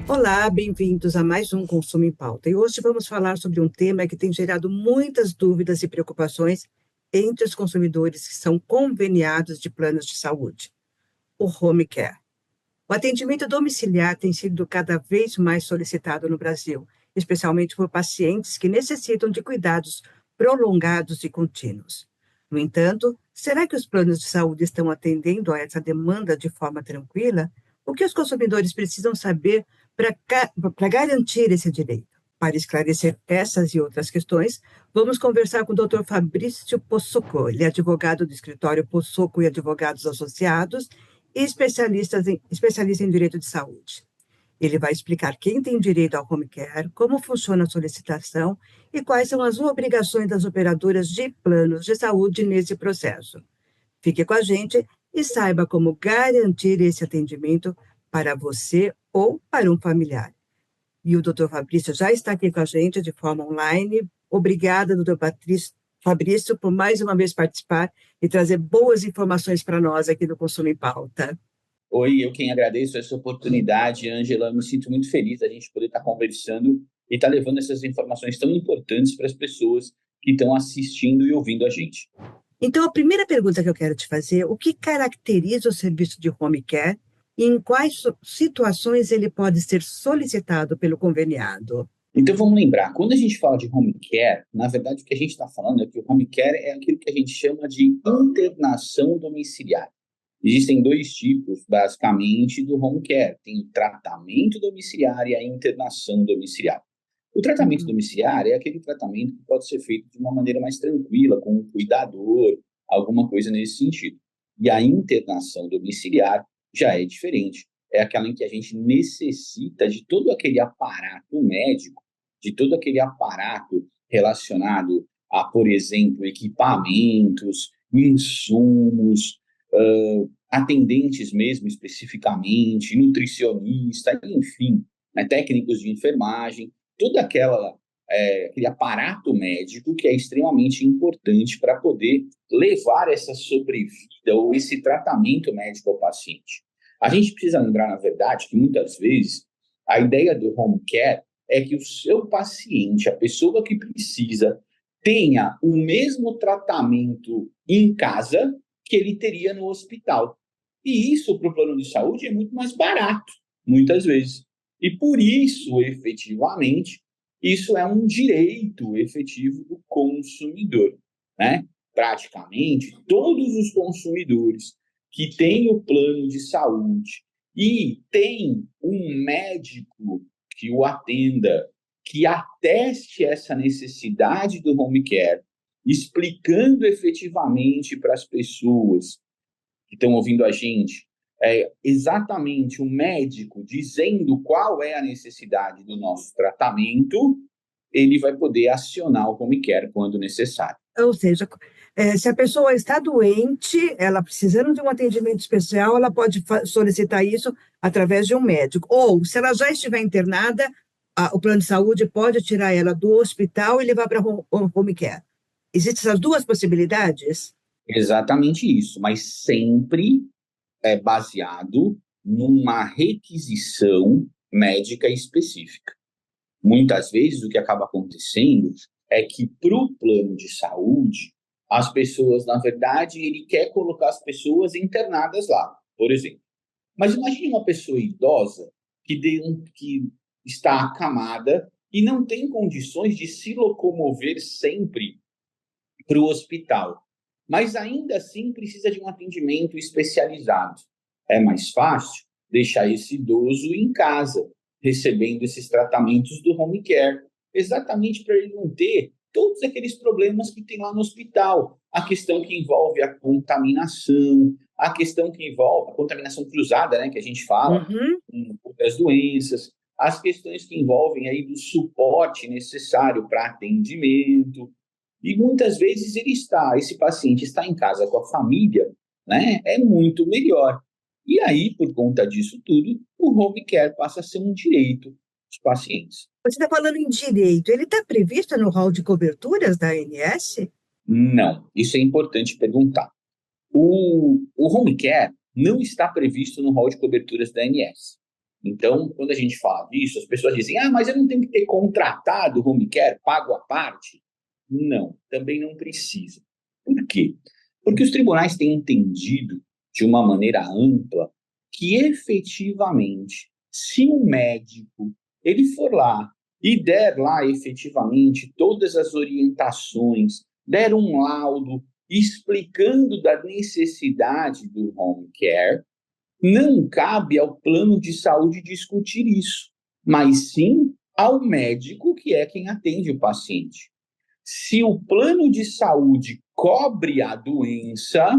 Olá, bem-vindos a mais um Consumo em Pauta. E hoje vamos falar sobre um tema que tem gerado muitas dúvidas e preocupações entre os consumidores que são conveniados de planos de saúde: o home care. O atendimento domiciliar tem sido cada vez mais solicitado no Brasil, especialmente por pacientes que necessitam de cuidados prolongados e contínuos. No entanto, será que os planos de saúde estão atendendo a essa demanda de forma tranquila? O que os consumidores precisam saber para garantir esse direito? Para esclarecer essas e outras questões, vamos conversar com o Dr. Fabrício Possocco. Ele é advogado do escritório Possocco e Advogados Associados e especialista em direito de saúde. Ele vai explicar quem tem direito ao home care, como funciona a solicitação e quais são as obrigações das operadoras de planos de saúde nesse processo. Fique com a gente e saiba como garantir esse atendimento para você ou para um familiar. E o doutor Fabrício já está aqui com a gente de forma online. Obrigada, doutor Fabrício, por mais uma vez participar e trazer boas informações para nós aqui do Consumo em Pauta. Oi, eu quem agradeço essa oportunidade, Ângela. Me sinto muito feliz da gente poder estar conversando e estar levando essas informações tão importantes para as pessoas que estão assistindo e ouvindo a gente. Então, a primeira pergunta que eu quero te fazer é: o que caracteriza o serviço de home care e em quais situações ele pode ser solicitado pelo conveniado? Então, vamos lembrar, quando a gente fala de home care, na verdade, o que a gente está falando é que o home care é aquilo que a gente chama de internação domiciliar. Existem dois tipos, basicamente, do home care. Tem o tratamento domiciliar e a internação domiciliar. O tratamento domiciliar é aquele tratamento que pode ser feito de uma maneira mais tranquila, com um cuidador, alguma coisa nesse sentido. E a internação domiciliar já é diferente. É aquela em que a gente necessita de todo aquele aparato médico, de todo aquele aparato relacionado a, por exemplo, equipamentos, insumos, atendentes mesmo especificamente, nutricionista, enfim, né, técnicos de enfermagem, todo aquele aparato médico que é extremamente importante para poder levar essa sobrevida ou esse tratamento médico ao paciente. A gente precisa lembrar, na verdade, que muitas vezes a ideia do home care é que o seu paciente, a pessoa que precisa, tenha o mesmo tratamento em casa que ele teria no hospital. E isso, para o plano de saúde, é muito mais barato, muitas vezes. E por isso, efetivamente, isso é um direito efetivo do consumidor, né? Praticamente, todos os consumidores que têm o plano de saúde e tem um médico que o atenda, que ateste essa necessidade do home care, explicando efetivamente para as pessoas que estão ouvindo a gente, exatamente um médico dizendo qual é a necessidade do nosso tratamento, ele vai poder acionar o home care quando necessário. Ou seja, se a pessoa está doente, ela precisando de um atendimento especial, ela pode solicitar isso através de um médico. Ou, se ela já estiver internada, o plano de saúde pode tirar ela do hospital e levar para home care. Existem essas duas possibilidades? Exatamente isso, mas sempre é baseado numa requisição médica específica. Muitas vezes o que acaba acontecendo é que para o plano de saúde, as pessoas, na verdade, ele quer colocar as pessoas internadas lá, por exemplo. Mas imagine uma pessoa idosa que está acamada e não tem condições de se locomover sempre para o hospital, mas ainda assim precisa de um atendimento especializado. É mais fácil deixar esse idoso em casa, recebendo esses tratamentos do home care, exatamente para ele não ter todos aqueles problemas que tem lá no hospital. A questão que envolve a contaminação, a questão que envolve a contaminação cruzada, né, que a gente fala, com outras doenças, as questões que envolvem aí do suporte necessário para atendimento. E muitas vezes esse paciente está em casa com a família, né, é muito melhor. E aí, por conta disso tudo, o home care passa a ser um direito dos pacientes. Você está falando em direito, ele está previsto no rol de coberturas da ANS? Não, isso é importante perguntar. O home care não está previsto no rol de coberturas da ANS. Então, quando a gente fala disso, as pessoas dizem, mas eu não tenho que ter contratado o home care, pago à parte? Não, também não precisa. Por quê? Porque os tribunais têm entendido, de uma maneira ampla, que efetivamente, se um médico ele for lá e der lá efetivamente todas as orientações, der um laudo explicando da necessidade do home care, não cabe ao plano de saúde discutir isso, mas sim ao médico que é quem atende o paciente. Se o plano de saúde cobre a doença,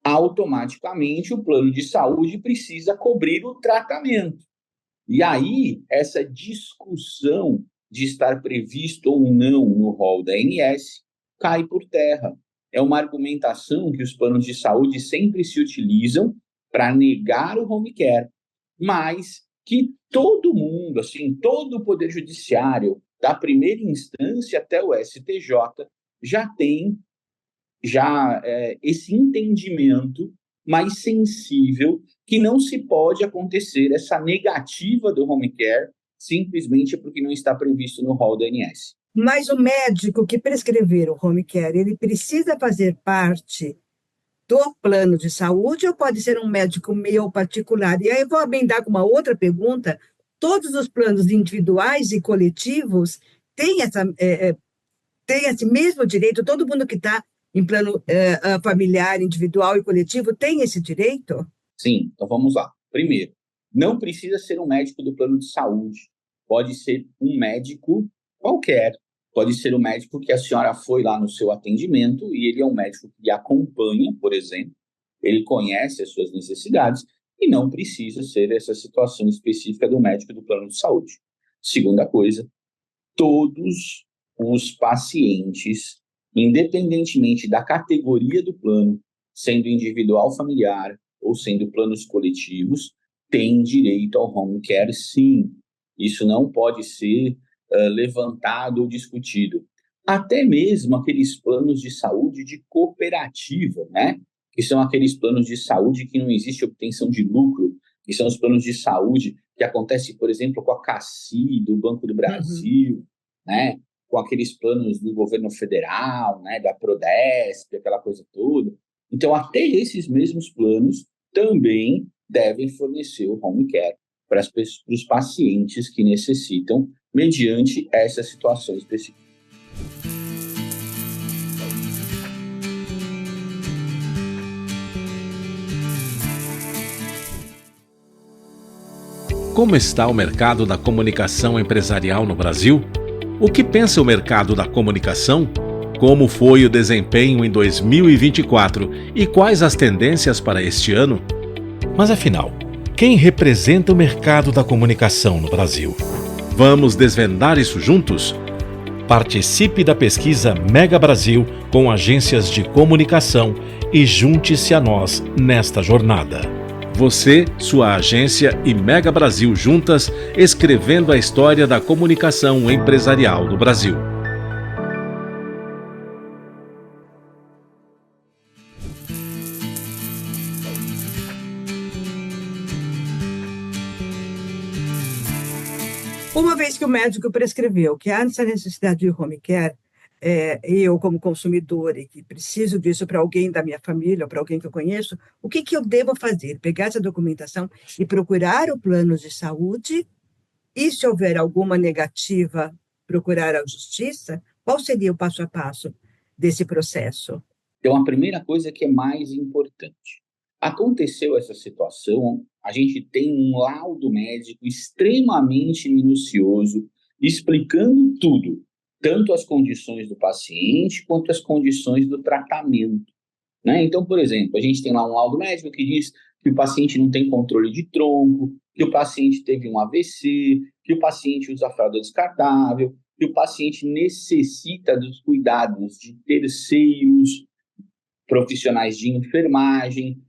automaticamente o plano de saúde precisa cobrir o tratamento. E aí, essa discussão de estar previsto ou não no rol da ANS cai por terra. É uma argumentação que os planos de saúde sempre se utilizam para negar o home care, mas que todo mundo, assim, todo o Poder Judiciário, da primeira instância até o STJ, já tem esse entendimento mais sensível que não se pode acontecer essa negativa do home care simplesmente porque não está previsto no rol da ANS. Mas o médico que prescrever o home care, ele precisa fazer parte do plano de saúde ou pode ser um médico meu particular? E aí eu vou emendar com uma outra pergunta. Todos os planos individuais e coletivos têm esse mesmo direito? Todo mundo que está em plano familiar, individual e coletivo tem esse direito? Sim, então vamos lá. Primeiro, não precisa ser um médico do plano de saúde. Pode ser um médico qualquer. Pode ser o médico que a senhora foi lá no seu atendimento e ele é um médico que lhe acompanha, por exemplo. Ele conhece as suas necessidades e não precisa ser essa situação específica do médico do plano de saúde. Segunda coisa, todos os pacientes, independentemente da categoria do plano, sendo individual familiar ou sendo planos coletivos, têm direito ao home care, sim. Isso não pode ser levantado ou discutido. Até mesmo aqueles planos de saúde de cooperativa, né? Que são aqueles planos de saúde que não existe obtenção de lucro, que são os planos de saúde que acontece, por exemplo, com a CACI, do Banco do Brasil, né? Com aqueles planos do governo federal, né? Da Prodesp, aquela coisa toda. Então, até esses mesmos planos também devem fornecer o home care para os pacientes que necessitam, mediante essa situação específica. Como está o mercado da comunicação empresarial no Brasil? O que pensa o mercado da comunicação? Como foi o desempenho em 2024 e quais as tendências para este ano? Mas afinal, quem representa o mercado da comunicação no Brasil? Vamos desvendar isso juntos? Participe da pesquisa Mega Brasil com agências de comunicação e junte-se a nós nesta jornada. Você, sua agência e Mega Brasil juntas, escrevendo a história da comunicação empresarial do Brasil. Uma vez que o médico prescreveu que há essa necessidade de home care, eu, como consumidor, e que preciso disso para alguém da minha família ou para alguém que eu conheço, o que eu devo fazer? Pegar essa documentação e procurar o plano de saúde e, se houver alguma negativa, procurar a justiça? Qual seria o passo a passo desse processo? Então, a primeira coisa que é mais importante. Aconteceu essa situação, a gente tem um laudo médico extremamente minucioso, explicando tudo, tanto as condições do paciente quanto as condições do tratamento, né? Então, por exemplo, a gente tem lá um laudo médico que diz que o paciente não tem controle de tronco, que o paciente teve um AVC, que o paciente usa fralda descartável, que o paciente necessita dos cuidados de terceiros, profissionais de enfermagem,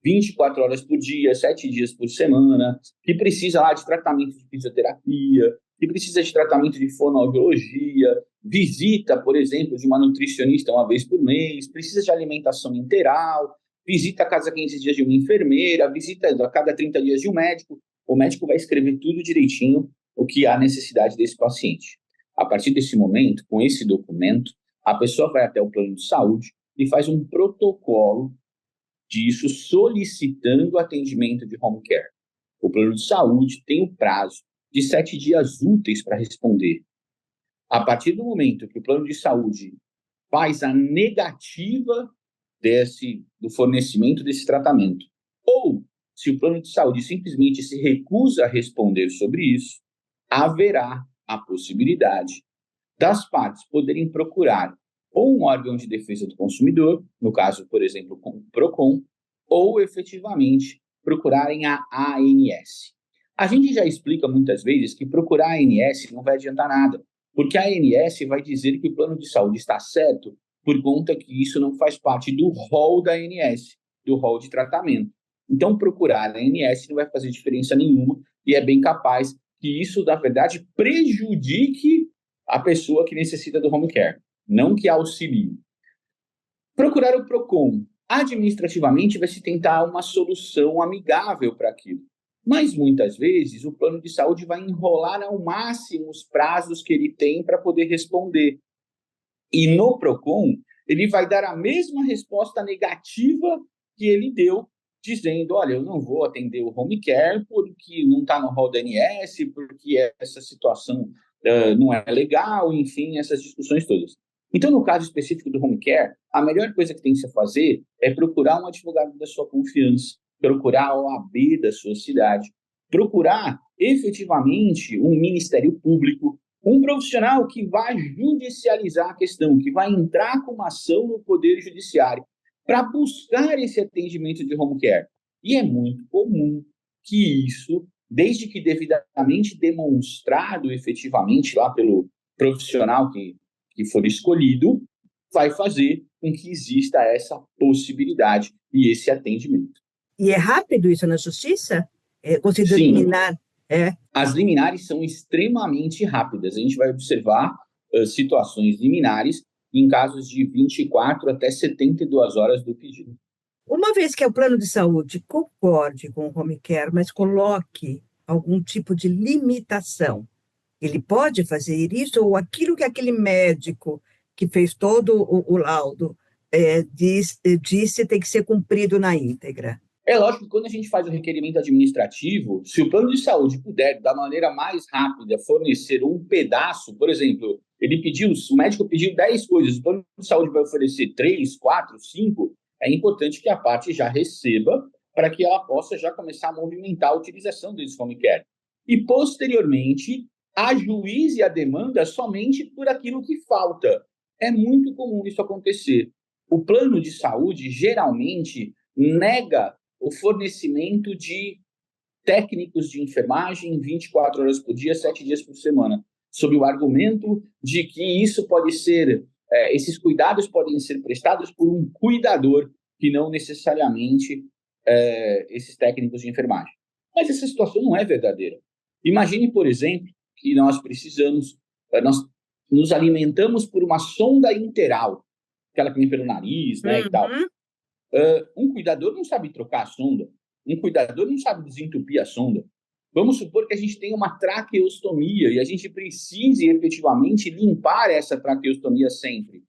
24 horas por dia, 7 dias por semana, que precisa lá de tratamento de fisioterapia, que precisa de tratamento de fonoaudiologia, visita, por exemplo, de uma nutricionista uma vez por mês, precisa de alimentação integral, visita a cada 15 dias de uma enfermeira, visita a cada 30 dias de um médico. O médico vai escrever tudo direitinho o que há necessidade desse paciente. A partir desse momento, com esse documento, a pessoa vai até o plano de saúde e faz um protocolo disso, solicitando atendimento de home care. O plano de saúde tem o prazo de 7 dias úteis para responder. A partir do momento que o plano de saúde faz a negativa do fornecimento desse tratamento, ou se o plano de saúde simplesmente se recusa a responder sobre isso, haverá a possibilidade das partes poderem procurar ou um órgão de defesa do consumidor, no caso, por exemplo, com o PROCON, ou efetivamente procurarem a ANS. A gente já explica muitas vezes que procurar a ANS não vai adiantar nada, porque a ANS vai dizer que o plano de saúde está certo por conta que isso não faz parte do rol da ANS, do rol de tratamento. Então, procurar a ANS não vai fazer diferença nenhuma e é bem capaz que isso, na verdade, prejudique a pessoa que necessita do home care, não que auxilie. Procurar o PROCON. Administrativamente, vai se tentar uma solução amigável para aquilo. Mas, muitas vezes, o plano de saúde vai enrolar ao máximo os prazos que ele tem para poder responder. E no PROCON, ele vai dar a mesma resposta negativa que ele deu, dizendo, olha, eu não vou atender o home care porque não está no rol da ANS, porque essa situação não é legal, enfim, essas discussões todas. Então, no caso específico do home care, a melhor coisa que tem que se fazer é procurar um advogado da sua confiança, procurar a OAB da sua cidade, procurar efetivamente um Ministério Público, um profissional que vai judicializar a questão, que vai entrar com uma ação no Poder Judiciário para buscar esse atendimento de home care. E é muito comum que isso, desde que devidamente demonstrado efetivamente lá pelo profissional que for escolhido, vai fazer com que exista essa possibilidade e esse atendimento. E é rápido isso na justiça? Considerando liminar? As liminares são extremamente rápidas. A gente vai observar situações liminares em casos de 24 até 72 horas do pedido. Uma vez que o plano de saúde concorde com o home care, mas coloque algum tipo de limitação, ele pode fazer isso ou aquilo que aquele médico que fez todo o laudo disse tem que ser cumprido na íntegra? É lógico que quando a gente faz o requerimento administrativo, se o plano de saúde puder, da maneira mais rápida, fornecer um pedaço, por exemplo, o médico pediu 10 coisas, o plano de saúde vai oferecer 3, 4, 5, é importante que a parte já receba para que ela possa já começar a movimentar a utilização desse home care. E, posteriormente, ajuize a demanda somente por aquilo que falta. É muito comum isso acontecer. O plano de saúde, geralmente, nega o fornecimento de técnicos de enfermagem 24 horas por dia, 7 dias por semana, sob o argumento de que isso pode ser, esses cuidados podem ser prestados por um cuidador, que não necessariamente esses técnicos de enfermagem. Mas essa situação não é verdadeira. Imagine, por exemplo, que nós nos alimentamos por uma sonda interal, aquela que vem pelo nariz, né, e tal. Um cuidador não sabe trocar a sonda, um cuidador não sabe desentupir a sonda. Vamos supor que a gente tenha uma traqueostomia e a gente precise efetivamente limpar essa traqueostomia sempre.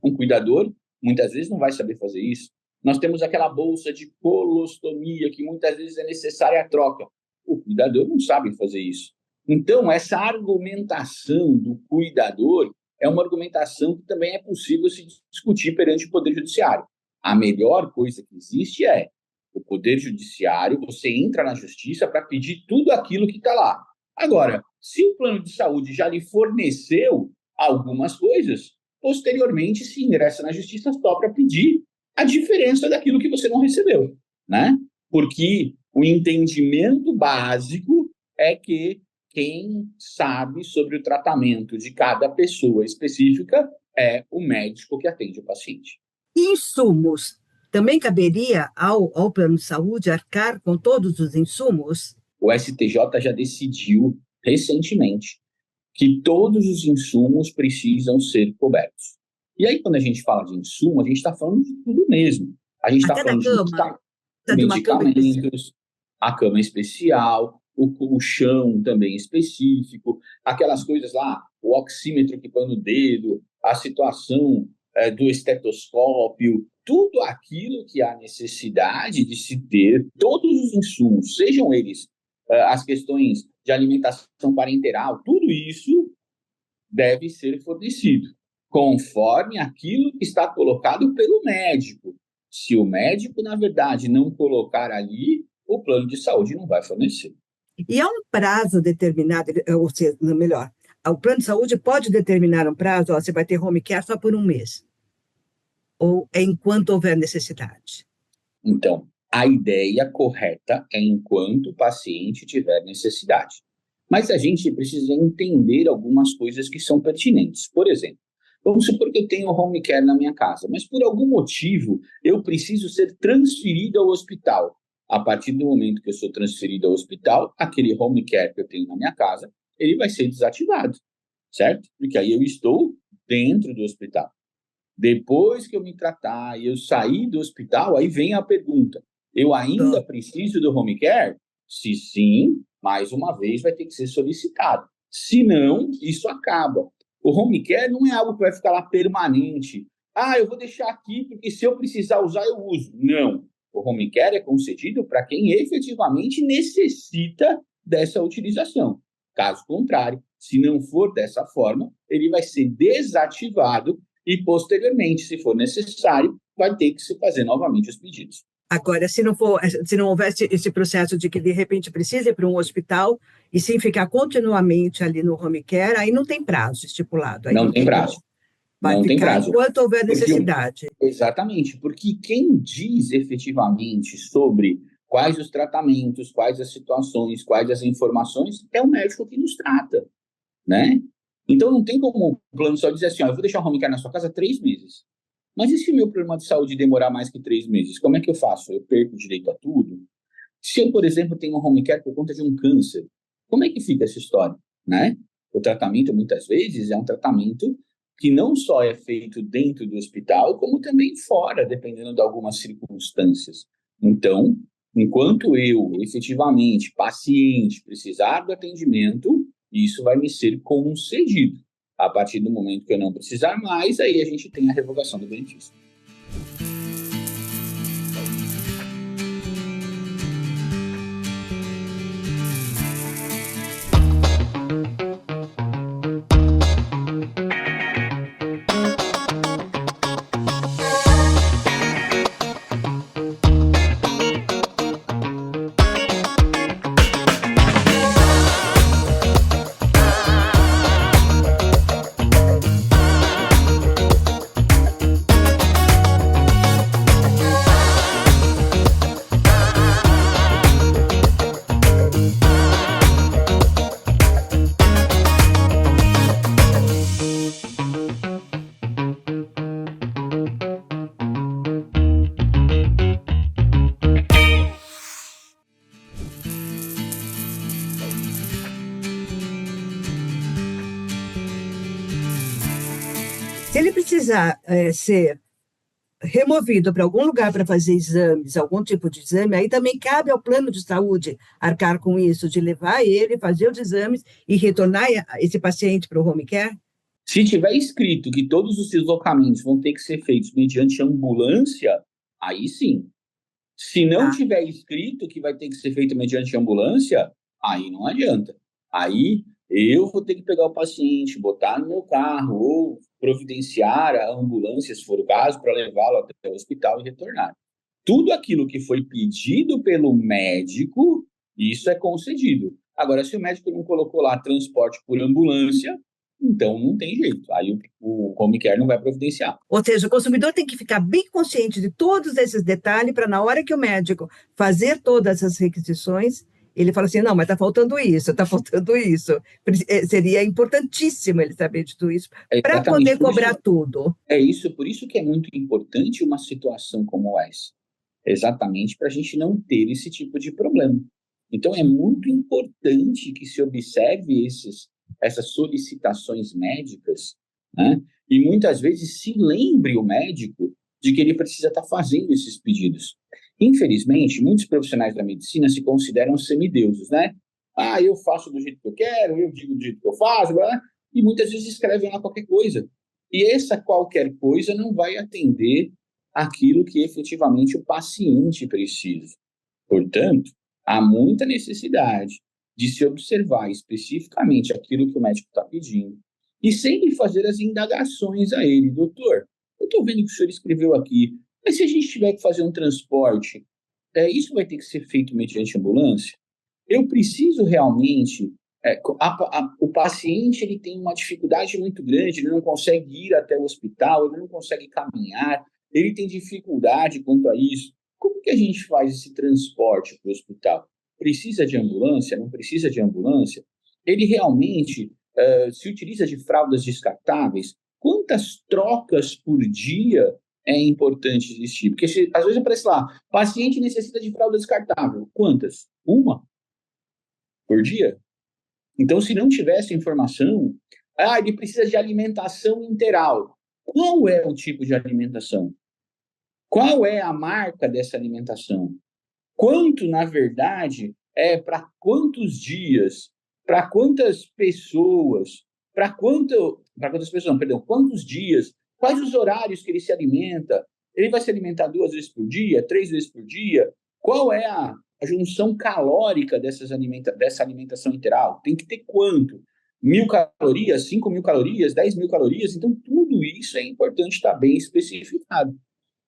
Um cuidador, muitas vezes, não vai saber fazer isso. Nós temos aquela bolsa de colostomia que muitas vezes é necessária a troca. O cuidador não sabe fazer isso. Então, essa argumentação do cuidador é uma argumentação que também é possível se discutir perante o Poder Judiciário. A melhor coisa que existe é o Poder Judiciário, você entra na Justiça para pedir tudo aquilo que está lá. Agora, se o plano de saúde já lhe forneceu algumas coisas, posteriormente se ingressa na Justiça só para pedir a diferença daquilo que você não recebeu, né? Porque o entendimento básico é que quem sabe sobre o tratamento de cada pessoa específica é o médico que atende o paciente. Insumos. também caberia ao plano de saúde arcar com todos os insumos? O STJ já decidiu recentemente que todos os insumos precisam ser cobertos. E aí, quando a gente fala de insumo, a gente está falando de tudo mesmo. A gente está falando de medicamentos, a cama especial, o chão também específico, aquelas coisas lá, o oxímetro que põe no dedo, a situação do estetoscópio, tudo aquilo que há necessidade de se ter, todos os insumos, sejam eles as questões de alimentação parenteral, tudo isso deve ser fornecido, conforme aquilo que está colocado pelo médico. Se o médico, na verdade, não colocar ali, o plano de saúde não vai fornecer. E há um prazo determinado, ou seja, melhor, o plano de saúde pode determinar um prazo, você vai ter home care só por um mês? Ou é enquanto houver necessidade? Então, a ideia correta é enquanto o paciente tiver necessidade. Mas a gente precisa entender algumas coisas que são pertinentes. Por exemplo, vamos supor que eu tenho home care na minha casa, mas por algum motivo eu preciso ser transferido ao hospital. A partir do momento que eu sou transferido ao hospital, aquele home care que eu tenho na minha casa, ele vai ser desativado, certo? Porque aí eu estou dentro do hospital. Depois que eu me tratar e eu sair do hospital, aí vem a pergunta: eu ainda preciso do home care? Se sim, mais uma vez vai ter que ser solicitado. Se não, isso acaba. O home care não é algo que vai ficar lá permanente. Eu vou deixar aqui porque se eu precisar usar, eu uso. Não. O home care é concedido para quem efetivamente necessita dessa utilização. Caso contrário, se não for dessa forma, ele vai ser desativado e, posteriormente, se for necessário, vai ter que se fazer novamente os pedidos. Agora, se não houvesse esse processo de que, de repente, precisa ir para um hospital e sim ficar continuamente ali no home care, aí não tem prazo estipulado. Aí não tem prazo. Vai não ficar tem prazo. Enquanto houver necessidade. Exatamente, porque quem diz efetivamente sobre quais os tratamentos, quais as situações, quais as informações, é o médico que nos trata, né? Então, não tem como o plano de saúde dizer assim, eu vou deixar o home care na sua casa 3 meses. Mas e se o meu problema de saúde demorar mais que 3 meses? Como é que eu faço? Eu perco direito a tudo? Se eu, por exemplo, tenho um home care por conta de um câncer, como é que fica essa história, né? O tratamento, muitas vezes, é um tratamento que não só é feito dentro do hospital, como também fora, dependendo de algumas circunstâncias. Então, enquanto eu, efetivamente, paciente, precisar do atendimento, isso vai me ser concedido. A partir do momento que eu não precisar mais, aí a gente tem a revogação do benefício. Se ele precisar ser removido para algum lugar para fazer exames, algum tipo de exame, aí também cabe ao plano de saúde arcar com isso, de levar ele, fazer os exames e retornar esse paciente para o home care? Se tiver escrito que todos os deslocamentos vão ter que ser feitos mediante ambulância, aí sim. Se não tiver escrito que vai ter que ser feito mediante ambulância, aí não adianta. Aí eu vou ter que pegar o paciente, botar no meu carro ou providenciar a ambulância, se for o caso, para levá-lo até o hospital e retornar. Tudo aquilo que foi pedido pelo médico, isso é concedido. Agora, se o médico não colocou lá transporte por ambulância, então não tem jeito. Aí o home care não vai providenciar. Ou seja, o consumidor tem que ficar bem consciente de todos esses detalhes para, na hora que o médico fazer todas as requisições, ele fala assim, não, mas está faltando isso, está faltando isso. Seria importantíssimo ele saber de tudo isso É para exatamente poder por cobrar isso, tudo. por isso que é muito importante uma situação como essa. Exatamente para a gente não ter esse tipo de problema. Então, é muito importante que se observe essas solicitações médicas, né? E muitas vezes se lembre o médico de que ele precisa estar fazendo esses pedidos. Infelizmente, muitos profissionais da medicina se consideram semideuses, né? Ah, eu faço do jeito que eu quero, eu digo do jeito que eu faço, blá, blá, e muitas vezes escrevem lá qualquer coisa. E essa qualquer coisa não vai atender aquilo que efetivamente o paciente precisa. Portanto, há muita necessidade de se observar especificamente aquilo que o médico está pedindo e sempre fazer as indagações a ele. Doutor, eu estou vendo que o senhor escreveu aqui, mas se a gente tiver que fazer um transporte, isso vai ter que ser feito mediante ambulância? Eu preciso realmente... o paciente ele tem uma dificuldade muito grande, ele não consegue ir até o hospital, ele não consegue caminhar, ele tem dificuldade quanto a isso. Como que a gente faz esse transporte para o hospital? Precisa de ambulância? Não precisa de ambulância? Ele realmente se utiliza de fraldas descartáveis? Quantas trocas por dia é importante existir? Porque às vezes aparece lá, paciente necessita de fralda descartável. Quantas? Uma por dia? Então, se não tivesse informação, ele precisa de alimentação interal. Qual é o tipo de alimentação? Qual é a marca dessa alimentação? Quanto, na verdade, para quantos dias? Para quantas pessoas? Quantas pessoas, não, perdão, quantos dias? Quais os horários que ele se alimenta? Ele vai se alimentar 2 vezes por dia, 3 vezes por dia? Qual é a junção calórica dessa alimentação integral? Tem que ter quanto? 1.000 calorias, 5.000 calorias, 10.000 calorias? Então, tudo isso é importante estar bem especificado.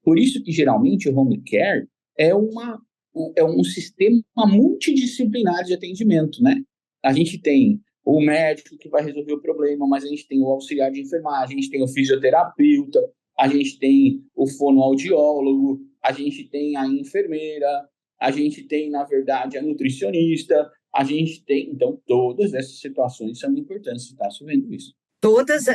Por isso que, geralmente, o home care é um sistema multidisciplinar de atendimento, né? A gente tem o médico que vai resolver o problema, mas a gente tem o auxiliar de enfermagem, a gente tem o fisioterapeuta, a gente tem o fonoaudiólogo, a gente tem a enfermeira, a gente tem, na verdade, a nutricionista, a gente tem... Então, todas essas situações são importantes, você está vendo isso. Todos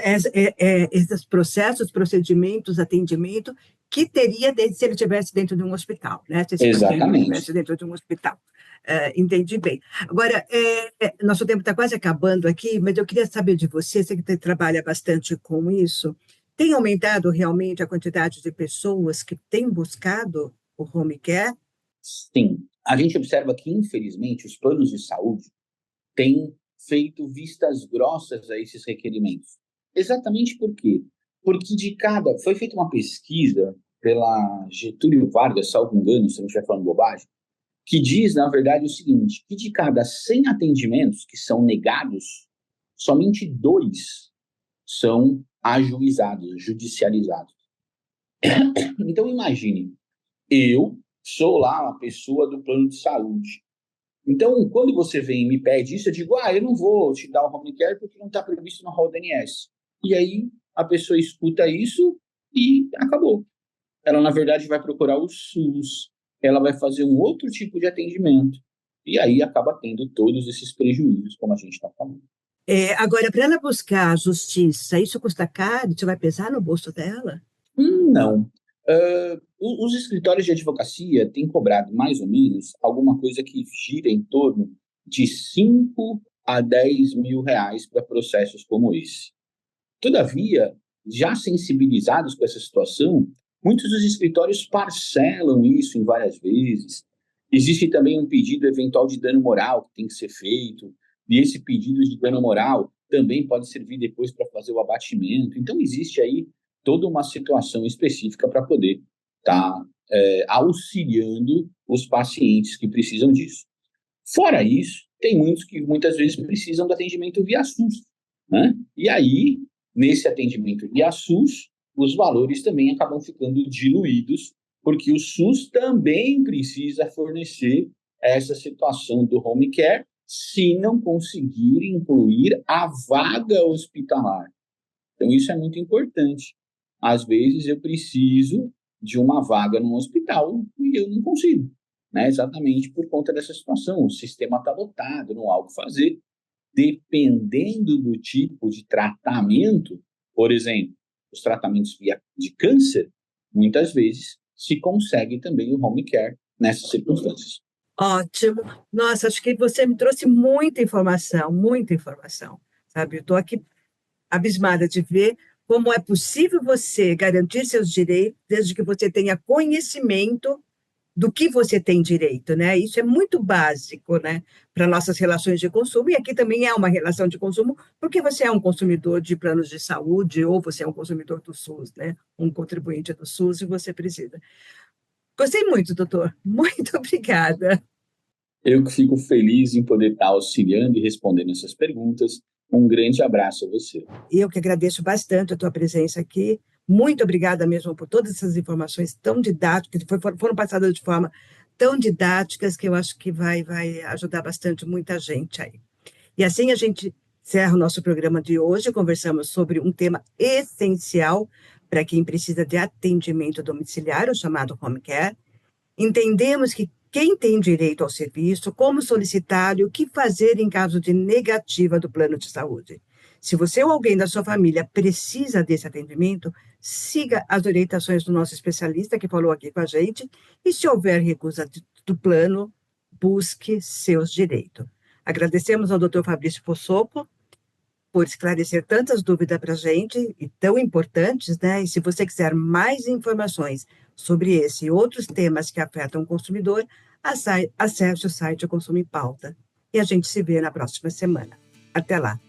esses processos, procedimentos, atendimento, que teria se ele estivesse dentro de um hospital, né? Se esse paciente estivesse dentro de um hospital. Entendi bem. Agora, nosso tempo está quase acabando aqui, mas eu queria saber de você que trabalha bastante com isso, tem aumentado realmente a quantidade de pessoas que têm buscado o home care? Sim. A gente observa que, infelizmente, os planos de saúde têm feito vistas grossas a esses requerimentos. Exatamente por quê? Porque foi feita uma pesquisa pela Getúlio Vargas, salvo engano, se não estiver falando bobagem, que diz, na verdade, o seguinte, que de cada 100 atendimentos que são negados, somente 2 são ajuizados, judicializados. Então, imagine, eu sou lá uma pessoa do plano de saúde. Então, quando você vem e me pede isso, eu digo, eu não vou te dar o home care porque não está previsto no rol DNS. E aí, a pessoa escuta isso e acabou. Ela, na verdade, vai procurar o SUS, ela vai fazer um outro tipo de atendimento. E aí, acaba tendo todos esses prejuízos, como a gente está falando. Agora, para ela buscar a justiça, isso custa caro? Isso vai pesar no bolso dela? Não. Os escritórios de advocacia têm cobrado mais ou menos alguma coisa que gira em torno de 5 a 10 mil reais para processos como esse. Todavia, já sensibilizados com essa situação, muitos dos escritórios parcelam isso em várias vezes. Existe também um pedido eventual de dano moral que tem que ser feito, e esse pedido de dano moral também pode servir depois para fazer o abatimento. Então, existe aí toda uma situação específica para poder estar auxiliando os pacientes que precisam disso. Fora isso, tem muitos que muitas vezes precisam do atendimento via SUS, né? E aí, nesse atendimento via SUS, os valores também acabam ficando diluídos, porque o SUS também precisa fornecer essa situação do home care, se não conseguir incluir a vaga hospitalar. Então, isso é muito importante. Às vezes, eu preciso de uma vaga no hospital e eu não consigo. né? Exatamente por conta dessa situação. O sistema está lotado, não há o que fazer. Dependendo do tipo de tratamento, por exemplo, os tratamentos de câncer, muitas vezes se consegue também o home care nessas circunstâncias. Ótimo. Nossa, acho que você me trouxe muita informação, sabe? Eu estou aqui abismada de ver como é possível você garantir seus direitos desde que você tenha conhecimento do que você tem direito, né? Isso é muito básico, né, para nossas relações de consumo, e aqui também é uma relação de consumo, porque você é um consumidor de planos de saúde, ou você é um consumidor do SUS, né, um contribuinte do SUS, e você precisa. Gostei muito, doutor. Muito obrigada. Eu que fico feliz em poder estar auxiliando e respondendo essas perguntas. Um grande abraço a você. Eu que agradeço bastante a tua presença aqui. Muito obrigada mesmo por todas essas informações tão didáticas, que foram passadas de forma tão didáticas, que eu acho que vai ajudar bastante muita gente aí. E assim a gente encerra o nosso programa de hoje. Conversamos sobre um tema essencial para quem precisa de atendimento domiciliar, o chamado home care. Entendemos que quem tem direito ao serviço, como solicitar e o que fazer em caso de negativa do plano de saúde. Se você ou alguém da sua família precisa desse atendimento, siga as orientações do nosso especialista que falou aqui com a gente, e se houver recusa do plano, busque seus direitos. Agradecemos ao Dr. Fabrício Poçocco por esclarecer tantas dúvidas para a gente, e tão importantes, né? E se você quiser mais informações sobre esse e outros temas que afetam o consumidor, acesse o site Consumo em Pauta. E a gente se vê na próxima semana. Até lá!